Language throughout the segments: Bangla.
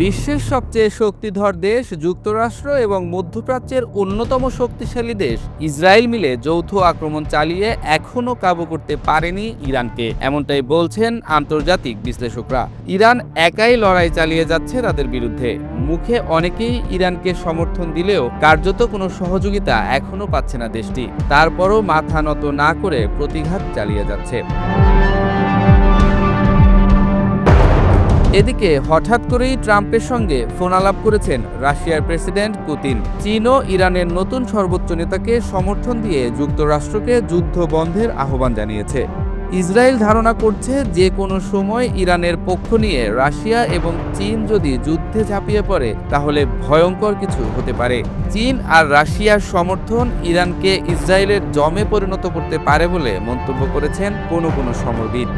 বিশ্বের সবচেয়ে শক্তিধর দেশ যুক্তরাষ্ট্র এবং মধ্যপ্রাচ্যের অন্যতম শক্তিশালী দেশ ইসরায়েল মিলে যৌথ আক্রমণ চালিয়ে এখনও কাবু করতে পারেনি ইরানকে, এমনটাই বলছেন আন্তর্জাতিক বিশ্লেষকরা। ইরান একাই লড়াই চালিয়ে যাচ্ছে তাদের বিরুদ্ধে। মুখে অনেকেই ইরানকে সমর্থন দিলেও কার্যত কোনো সহযোগিতা এখনও পাচ্ছে না দেশটি। তারপরও মাথা নত না করে প্রতিঘাত চালিয়ে যাচ্ছে। এদিকে হঠাৎ করেই ট্রাম্পের সঙ্গে ফোন আলাপ করেছেন রাশিয়ার প্রেসিডেন্ট পুতিন। চীনও ইরানের নতুন সর্বোচ্চ নেতাকে সমর্থন দিয়ে যুক্তরাষ্ট্রকে যুদ্ধ বন্ধের আহ্বান জানিয়েছে। ইসরায়েল ধারণা করছে যে কোনো সময় ইরানের পক্ষ নিয়ে রাশিয়া এবং চীন যদি যুদ্ধে ঝাঁপিয়ে পড়ে তাহলে ভয়ঙ্কর কিছু হতে পারে। চীন আর রাশিয়ার সমর্থন ইরানকে ইসরায়েলের জমে পরিণত করতে পারে বলে মন্তব্য করেছেন কোনো সমরবিদ।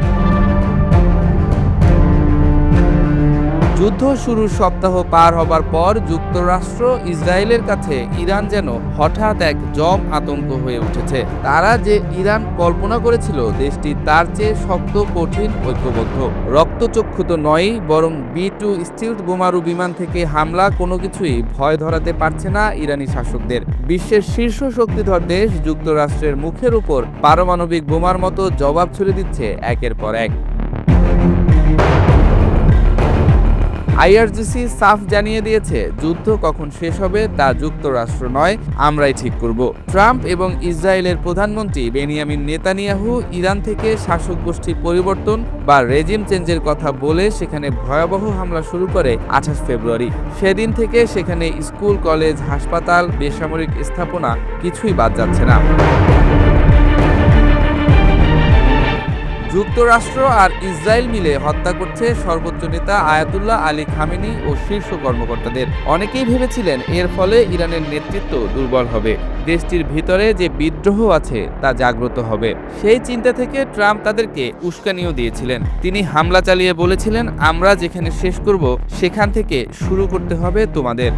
যুদ্ধ শুরুর সপ্তাহ পার হবার পর যুক্তরাষ্ট্র ইসরায়েলের কাছে ইরান যেন হঠাৎ এক জম আতঙ্ক হয়ে উঠেছে। তারা যে ইরান কল্পনা করেছিল দেশটি তার চেয়ে শক্ত, কঠিন, ঐক্যবদ্ধ। রক্তচক্ষু তো নয়ই, বরং B-2 স্টিলথ বোমারু বিমান থেকে হামলা কোনো কিছুই ভয় ধরাতে পারছে না ইরানি শাসকদের। বিশ্বের শীর্ষ শক্তিধর দেশ যুক্তরাষ্ট্রের মুখের উপর পারমাণবিক বোমার মতো জবাব ছুড়ে দিচ্ছে একের পর এক। IRGC সাফ জানিয়ে দিয়েছে যুদ্ধ কখন শেষ হবে তা যুক্তরাষ্ট্র নয়, আমরাই ঠিক করব। ট্রাম্প এবং ইসরায়েলের প্রধানমন্ত্রী বেনিয়ামিন নেতানিয়াহু ইরান থেকে শাসক গোষ্ঠী পরিবর্তন বা রেজিম চেঞ্জের কথা বলে সেখানে ভয়াবহ হামলা শুরু করে 28 ফেব্রুয়ারি। সেদিন থেকে সেখানে স্কুল, কলেজ, হাসপাতাল, বেসামরিক স্থাপনা কিছুই বাদ যাচ্ছে না। যুক্তরাষ্ট্র আর ইসরায়েল মিলে হত্যা করছে সর্বোচ্চ নেতা আয়াতুল্লাহ আলী খামেনি ও শীর্ষ কর্মকর্তাদের। অনেকেই ভেবেছিলেন এর ফলে ইরানের নেতৃত্ব দুর্বল হবে, দেশটির ভিতরে যে বিদ্রোহ আছে তা জাগ্রত হবে। সেই চিন্তা থেকে ট্রাম্প তাদেরকে উস্কানিও দিয়েছিলেন। তিনি হামলা চালিয়ে বলেছিলেন, আমরা যেখানে শেষ করব সেখান থেকে শুরু করতে হবে তোমাদের।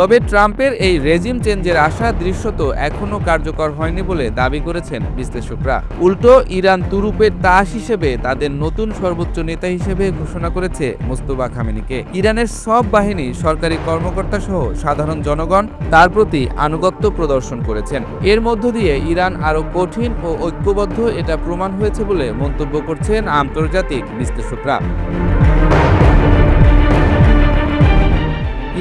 তবে ট্রাম্পের এই রেজিম চেঞ্জের আশা দৃশ্যত এখনও কার্যকর হয়নি বলে দাবি করেছেন বিশ্লেষকরা। উল্টো ইরান তুরুপের তাস হিসেবে তাদের নতুন সর্বোচ্চ নেতা হিসেবে ঘোষণা করেছে মোস্তফা খামেনিকে। ইরানের সব বাহিনী, সরকারি কর্মকর্তা সহ সাধারণ জনগণ তার প্রতি আনুগত্য প্রদর্শন করেছেন। এর মধ্য দিয়ে ইরান আরও কঠিন ও ঐক্যবদ্ধ, এটা প্রমাণ হয়েছে বলে মন্তব্য করছেন আন্তর্জাতিক বিশ্লেষকরা।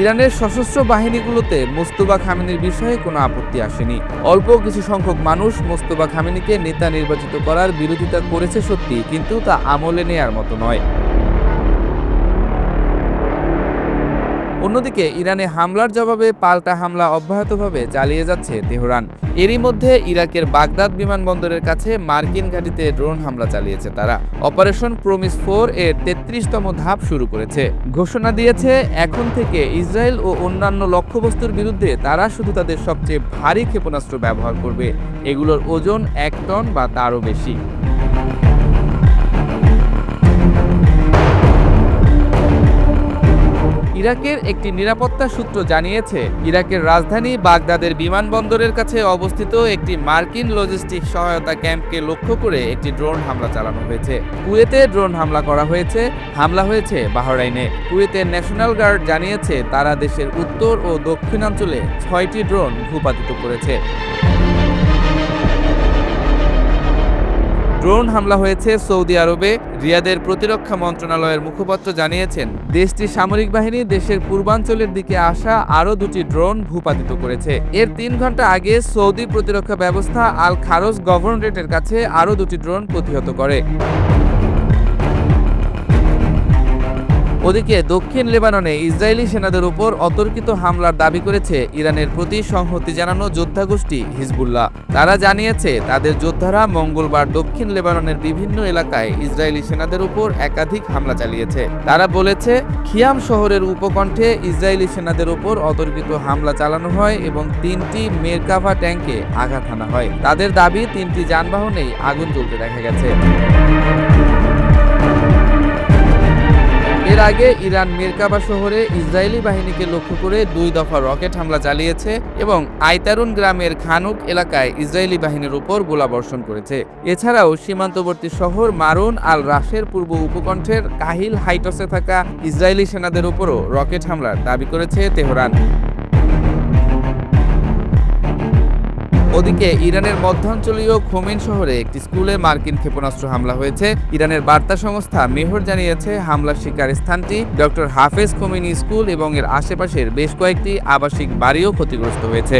ইরানের সশস্ত্র বাহিনীগুলোতে মোস্তফা খামেনির বিষয়ে কোনো আপত্তি আসেনি। অল্প কিছু সংখ্যক মানুষ মোস্তফা খামেনিকে নেতা নির্বাচিত করার বিরোধিতা করেছে সত্যি, কিন্তু তা আমলে নেয়ার মতো নয়। অন্যদিকে ইরানে হামলার জবাবে পাল্টা হামলা অব্যাহতভাবে চালিয়ে যাচ্ছে তেহরান। এরই মধ্যে ইরাকের বাগদাদ বিমানবন্দরের কাছে মার্কিন ঘাঁটিতে ড্রোন হামলা চালিয়েছে তারা। অপারেশন প্রমিস 4 এর 33তম ধাপ শুরু করেছে। ঘোষণা দিয়েছে এখন থেকে ইসরায়েল ও অন্যান্য লক্ষ্যবস্তুর বিরুদ্ধে তারা শুধু তাদের সবচেয়ে ভারী ক্ষেপণাস্ত্র ব্যবহার করবে। এগুলোর ওজন 1 টন বা তারও বেশি। ইরাকের একটি নিরাপত্তা সূত্র জানিয়েছে, ইরাকের রাজধানী বাগদাদের বিমানবন্দরের কাছে অবস্থিত একটি মার্কিন লজিস্টিক সহায়তা ক্যাম্পকে লক্ষ্য করে একটি ড্রোন হামলা চালানো হয়েছে। কুয়েতে ড্রোন হামলা করা হয়েছে। হামলা হয়েছে বাহরাইনে। কুয়েতের ন্যাশনাল গার্ড জানিয়েছে তারা দেশের উত্তর ও দক্ষিণাঞ্চলে 6টি ড্রোন ভূপাতিত করেছে। ড্রোন হামলা হয়েছে সৌদি আরবে। রিয়াদের প্রতিরক্ষা মন্ত্রণালয়ের মুখপাত্র জানিয়েছেন দেশটির সামরিক বাহিনী দেশের পূর্বাঞ্চলের দিকে আসা আরও 2টি ড্রোন ভূপাতিত করেছে। এর 3 ঘন্টা আগে সৌদি প্রতিরক্ষা ব্যবস্থা আল খারজ গভর্নরেটের কাছে আরও 2টি ড্রোন প্রতিহত করে। ওদিকে দক্ষিণ লেবাননে ইসরায়েলি সেনাদের উপর অতর্কিত হামলার দাবি করেছে ইরানের প্রতি সংহতি জানানো যোদ্ধা গোষ্ঠী হিজবুল্লাহ। তারা জানিয়েছে তাদের যোদ্ধারা মঙ্গলবার দক্ষিণ লেবাননের বিভিন্ন এলাকায় ইসরায়েলি সেনাদের উপর একাধিক হামলা চালিয়েছে। তারা বলেছে খিয়াম শহরের উপকণ্ঠে ইসরায়েলি সেনাদের উপর অতর্কিত হামলা চালানো হয় এবং 3টি মেরকাভা ট্যাঙ্কে আঘাত হানা হয়। তাদের দাবি 3টি যানবাহনেই আগুন জ্বলতে দেখা গেছে। এর আগে ইরান মেরকাবা শহরে ইসরায়েলি বাহিনীকে লক্ষ্য করে 2 দফা রকেট হামলা চালিয়েছে এবং আইতারুন গ্রামের খানুক এলাকায় ইসরায়েলি বাহিনীর উপর গোলাবর্ষণ করেছে। এছাড়াও সীমান্তবর্তী শহর মারুন আল রাশের পূর্ব উপকণ্ঠের কাহিল হাইটসে থাকা ইসরায়েলি সেনাদের উপরও রকেট হামলার দাবি করেছে তেহরান। ওদিকে ইরানের মধ্যাঞ্চলীয় খোমেন শহরে একটি স্কুলে মার্কিন ক্ষেপণাস্ত্র হামলা হয়েছে। ইরানের বার্তা সংস্থা মেহর জানিয়েছে, হামলার শিকার স্থানটি ডক্টর হাফেজ খোমেনি স্কুল এবং এর আশেপাশের বেশ কয়েকটি আবাসিক বাড়িও ক্ষতিগ্রস্ত হয়েছে।